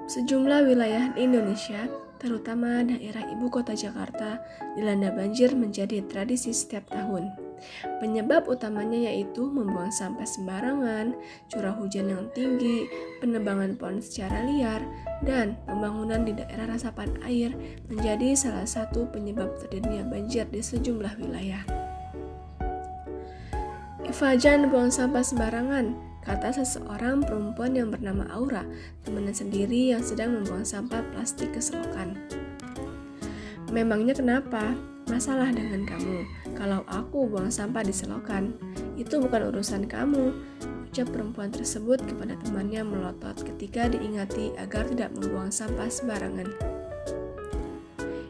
Sejumlah wilayah di Indonesia, terutama daerah ibu kota Jakarta, dilanda banjir menjadi tradisi setiap tahun. Penyebab utamanya yaitu membuang sampah sembarangan, curah hujan yang tinggi, penebangan pohon secara liar, dan pembangunan di daerah resapan air menjadi salah satu penyebab terjadinya banjir di sejumlah wilayah. "Iva, jangan buang sampah sembarangan," kata seseorang perempuan yang bernama Aura, temannya sendiri yang sedang membuang sampah plastik ke selokan. "Memangnya kenapa? Masalah dengan kamu? Kalau aku buang sampah di selokan, itu bukan urusan kamu," ucap perempuan tersebut kepada temannya melotot ketika diingati agar tidak membuang sampah sembarangan.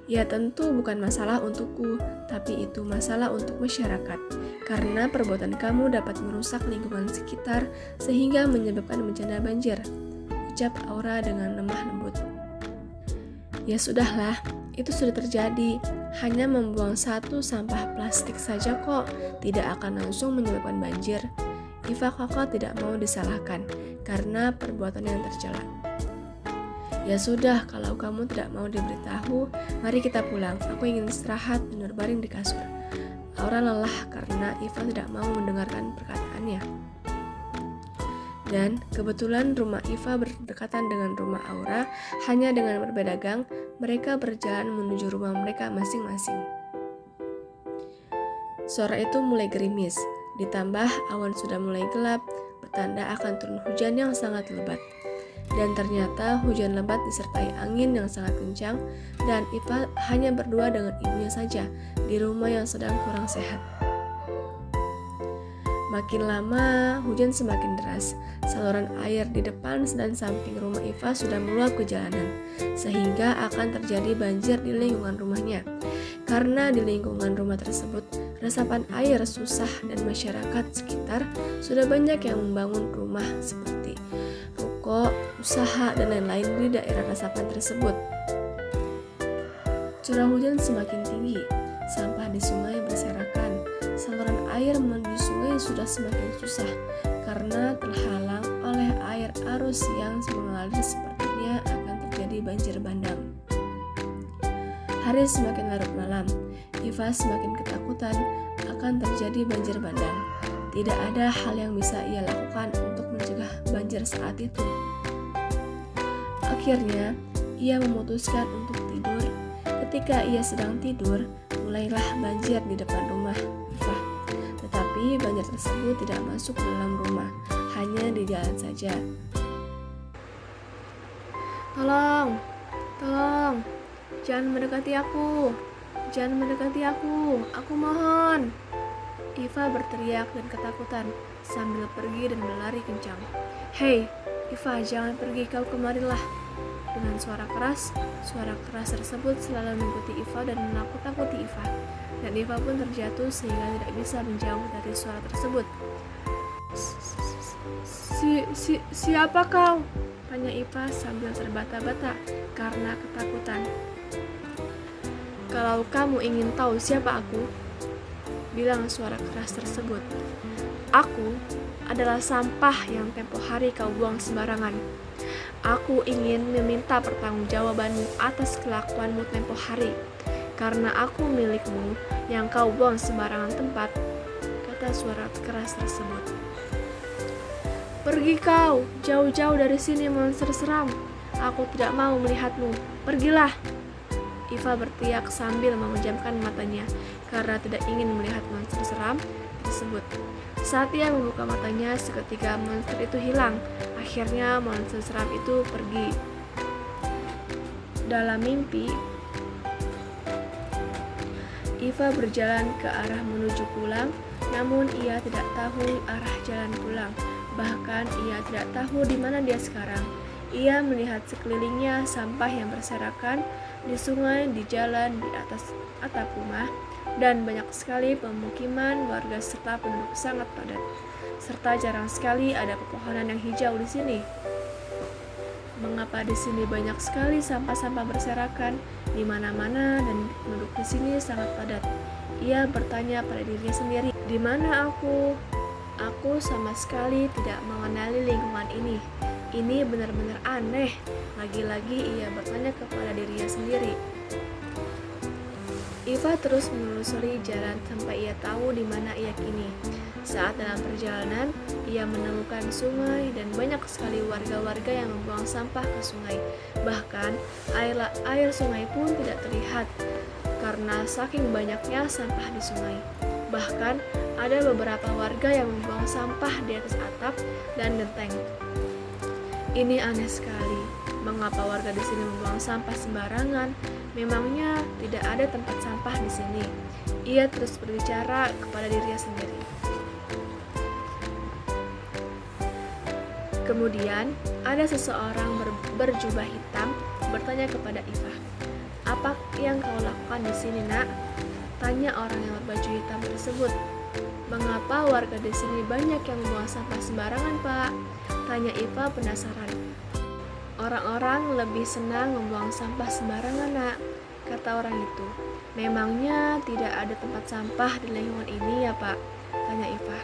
"Ya tentu bukan masalah untukku, tapi itu masalah untuk masyarakat, karena perbuatan kamu dapat merusak lingkungan sekitar sehingga menyebabkan bencana banjir," ucap Aura dengan lemah lembut. "Ya sudahlah, itu sudah terjadi. Hanya membuang satu sampah plastik saja kok, tidak akan langsung menyebabkan banjir. Iva, kakak tidak mau disalahkan karena perbuatan yang tercela." "Ya sudah, kalau kamu tidak mau diberitahu, mari kita pulang. Aku ingin istirahat dan berbaring di kasur." Aura lelah karena Iva tidak mau mendengarkan perkataannya. Dan kebetulan rumah Iva berdekatan dengan rumah Aura, hanya dengan berbeda gang, mereka berjalan menuju rumah mereka masing-masing. Sore itu mulai gerimis, ditambah awan sudah mulai gelap, bertanda akan turun hujan yang sangat lebat. Dan ternyata hujan lebat disertai angin yang sangat kencang, dan Iva hanya berdua dengan ibunya saja di rumah yang sedang kurang sehat. Makin lama, hujan semakin deras. Saluran air di depan dan samping rumah Iva sudah meluap ke jalanan, sehingga akan terjadi banjir di lingkungan rumahnya. Karena di lingkungan rumah tersebut, resapan air susah dan masyarakat sekitar sudah banyak yang membangun rumah seperti ruko, usaha, dan lain-lain di daerah resapan tersebut. Curah hujan semakin tinggi, sampah di sungai berserakan, saluran air menuju sungai sudah semakin susah karena terhalang oleh air arus yang mengalir, sepertinya akan terjadi banjir bandang. Hari semakin larut malam, Iva semakin ketakutan akan terjadi banjir bandang. Tidak ada hal yang bisa ia lakukan untuk mencegah banjir saat itu. Akhirnya, ia memutuskan untuk tidur. Ketika ia sedang tidur, mulailah banjir di depan rumah Iva. Tetapi banjir tersebut tidak masuk ke dalam rumah, hanya di jalan saja. Tolong, jangan mendekati aku, aku mohon," Iva berteriak dan ketakutan sambil pergi dan berlari kencang. "Hei, Iva, jangan pergi, kau kemarilah." Dengan suara keras tersebut selalu mengikuti Iva dan menakut-nakuti Iva. Dan Iva pun terjatuh sehingga tidak bisa menjauh dari suara tersebut. Siapa kau?" tanya Iva sambil terbata-bata karena ketakutan. "Kalau kamu ingin tahu siapa aku," bilang suara keras tersebut, "aku adalah sampah yang tempo hari kau buang sembarangan. Aku ingin meminta pertanggungjawabanmu atas kelakuanmu tempo hari, karena aku milikmu yang kau buang sembarangan tempat," kata suara keras tersebut. "Pergi kau, jauh-jauh dari sini monster seram. Aku tidak mau melihatmu. Pergilah!" Iva berteriak sambil memejamkan matanya karena tidak ingin melihat monster seram tersebut. Saat ia membuka matanya, seketika monster itu hilang. Akhirnya monster seram itu pergi. Dalam mimpi, Iva berjalan ke arah menuju pulang, namun ia tidak tahu arah jalan pulang. Bahkan ia tidak tahu di mana dia sekarang. Ia melihat sekelilingnya sampah yang berserakan di sungai, di jalan, di atas atap rumah, dan banyak sekali pemukiman warga serta penduduk sangat padat. Serta jarang sekali ada pepohonan yang hijau di sini. Mengapa di sini banyak sekali sampah-sampah berserakan di mana-mana dan penduduk di sini sangat padat? Ia bertanya pada dirinya sendiri, "Di mana aku?" Aku sama sekali tidak mengenali lingkungan ini. Ini benar-benar aneh. Lagi-lagi ia bertanya kepada dirinya sendiri. Iva terus menelusuri jalan sampai ia tahu di mana ia kini. Saat dalam perjalanan, ia menemukan sungai dan banyak sekali warga-warga yang membuang sampah ke sungai. Bahkan, air sungai pun tidak terlihat karena saking banyaknya sampah di sungai. Bahkan, ada beberapa warga yang membuang sampah di atas atap dan genteng. Ini aneh sekali. Mengapa warga di sini membuang sampah sembarangan? Memangnya tidak ada tempat sampah di sini? Ia terus berbicara kepada dirinya sendiri. Kemudian, ada seseorang berjubah hitam bertanya kepada Iva. "Apa yang kau lakukan di sini, Nak?" tanya orang yang berbaju hitam tersebut. "Mengapa warga di sini banyak yang membuang sampah sembarangan, Pak?" tanya Iva penasaran. "Orang-orang lebih senang membuang sampah sembarangan, Nak," kata orang itu. "Memangnya tidak ada tempat sampah di lingkungan ini ya, Pak?" tanya Iva.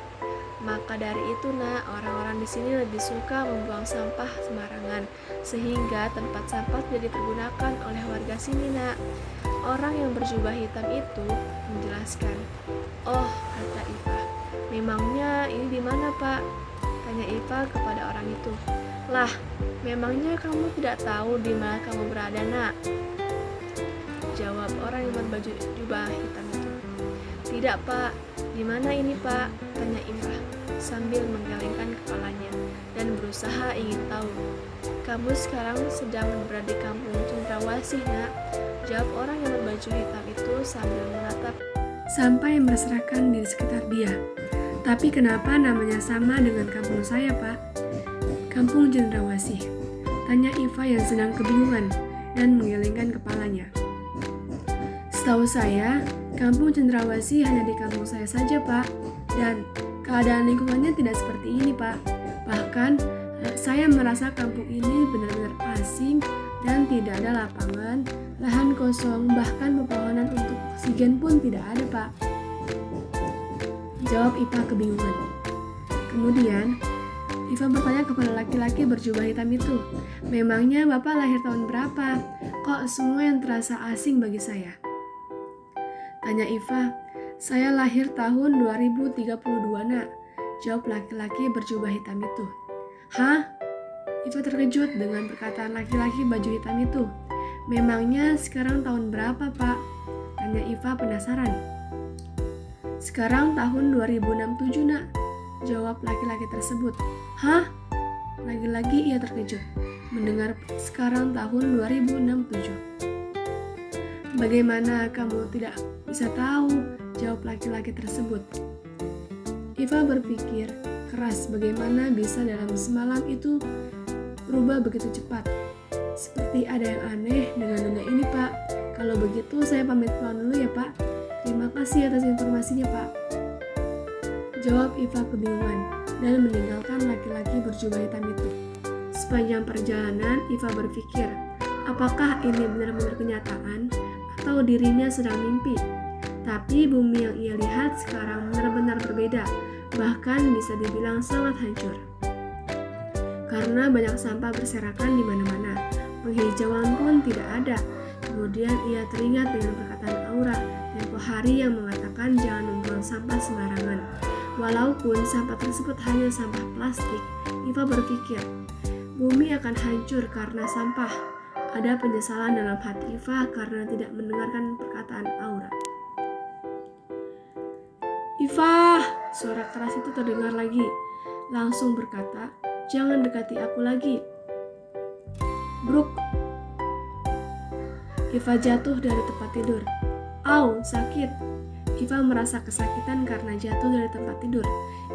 "Maka dari itu, Nak, orang-orang di sini lebih suka membuang sampah sembarangan, sehingga tempat sampah tidak dipergunakan oleh warga sini, Nak." Orang yang berjubah hitam itu menjelaskan. "Oh," kata Iva. "Memangnya ini di mana, Pak?" tanya Iva kepada orang itu. "Lah, memangnya kamu tidak tahu di mana kamu berada, Nak?" jawab orang yang berbaju jubah hitam itu. "Tidak, Pak. Di mana ini, Pak?" tanya Iva sambil menggelengkan kepalanya dan berusaha ingin tahu. "Kamu sekarang sedang berada di kampung Cendrawasih, Nak," jawab orang yang berbaju hitam itu sambil menatap sampai berserakan di sekitar dia. "Tapi kenapa namanya sama dengan kampung saya, Pak?" "Kampung Cendrawasih," tanya Iva yang sedang kebingungan dan menggelengkan kepalanya. "Setahu saya, kampung Cendrawasih hanya di kampung saya saja, Pak. Dan keadaan lingkungannya tidak seperti ini, Pak. Bahkan, saya merasa kampung ini benar-benar asing dan tidak ada lapangan, lahan kosong, bahkan pepohonan untuk oksigen pun tidak ada, Pak," jawab Iva kebingungan. Kemudian, Iva bertanya kepada laki-laki berjubah hitam itu, "Memangnya Bapak lahir tahun berapa? Kok semua yang terasa asing bagi saya?" tanya Iva. "Saya lahir tahun 2032, Nak," jawab laki-laki berjubah hitam itu. "Hah?" Iva terkejut dengan perkataan laki-laki baju hitam itu. "Memangnya sekarang tahun berapa, Pak?" tanya Iva penasaran. "Sekarang tahun 2067, Nak," jawab laki-laki tersebut. "Hah?" Lagi-lagi ia terkejut mendengar sekarang tahun 2067. "Bagaimana kamu tidak bisa tahu?" jawab laki-laki tersebut. Iva berpikir keras bagaimana bisa dalam semalam itu berubah begitu cepat. Seperti ada yang aneh dengan dunia ini, Pak. Kalau begitu saya pamit pulang dulu ya, Pak. Terima kasih atas informasinya, Pak, jawab Iva kebingungan dan meninggalkan laki-laki berjubah hitam itu. Sepanjang perjalanan, Iva berpikir, apakah ini benar-benar kenyataan atau dirinya sedang mimpi? Tapi bumi yang ia lihat sekarang benar-benar berbeda, bahkan bisa dibilang sangat hancur. Karena banyak sampah berserakan di mana-mana, penghijauan pun tidak ada. Kemudian ia teringat dengan perkataan Aura tempo hari yang mengatakan jangan membuang sampah sembarangan. Walaupun sampah tersebut hanya sampah plastik, Iva berpikir, bumi akan hancur karena sampah. Ada penyesalan dalam hati Iva karena tidak mendengarkan perkataan Aura. "Iva!" Suara keras itu terdengar lagi. Langsung berkata, "Jangan dekati aku lagi." Bruk! Iva jatuh dari tempat tidur. "Au, sakit!" Iva merasa kesakitan karena jatuh dari tempat tidur.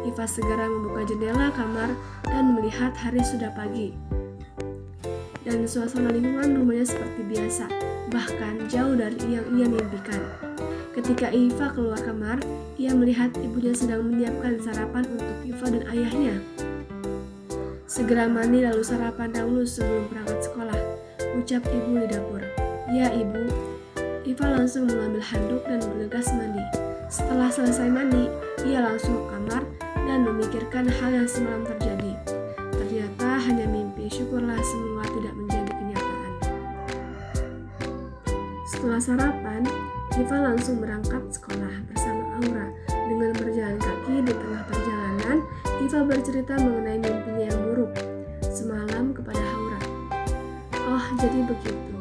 Iva segera membuka jendela kamar dan melihat hari sudah pagi. Dan suasana lingkungan rumahnya seperti biasa, bahkan jauh dari yang ia mimpikan. Ketika Iva keluar kamar, ia melihat ibunya sedang menyiapkan sarapan untuk Iva dan ayahnya. "Segera mandi lalu sarapan dahulu sebelum berangkat sekolah," ucap ibu di dapur. "Ya, Ibu." Iva langsung mengambil handuk dan bergegas mandi. Setelah selesai mandi, ia langsung ke kamar dan dan memikirkan hal yang semalam terjadi. Ternyata hanya mimpi, syukurlah semua tidak menjadi kenyataan. Setelah sarapan, Iva langsung berangkat sekolah bersama Aura. Dengan berjalan kaki di tengah perjalanan, Iva bercerita mengenai mimpinya yang buruk semalam kepada Aura. "Oh, jadi begitu,"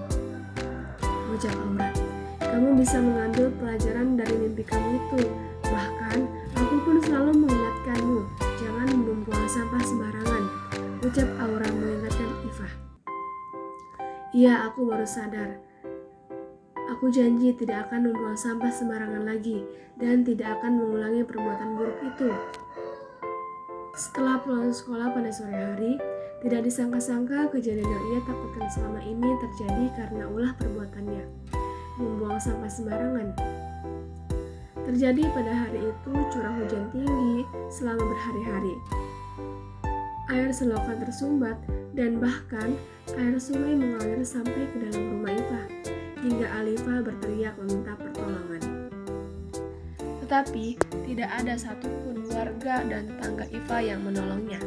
ucap Aura. "Kamu bisa mengambil pelajaran dari mimpi kamu itu. Bahkan, aku pun selalu mengingatkanmu, jangan membuang sampah sembarangan," ucap Aura mengingatkan Iva. "Iya, aku baru sadar. Aku janji tidak akan membuang sampah sembarangan lagi dan tidak akan mengulangi perbuatan buruk itu." Setelah pulang sekolah pada sore hari, tidak disangka-sangka kejadian yang ia takutkan selama ini terjadi karena ulah perbuatannya, membuang sampah sembarangan. Terjadi pada hari itu curah hujan tinggi selama berhari-hari. Air selokan tersumbat dan bahkan air sungai mengalir sampai ke dalam rumah Iva, hingga Alifa berteriak meminta pertolongan. Tetapi tidak ada satupun warga dan tetangga Iva yang menolongnya.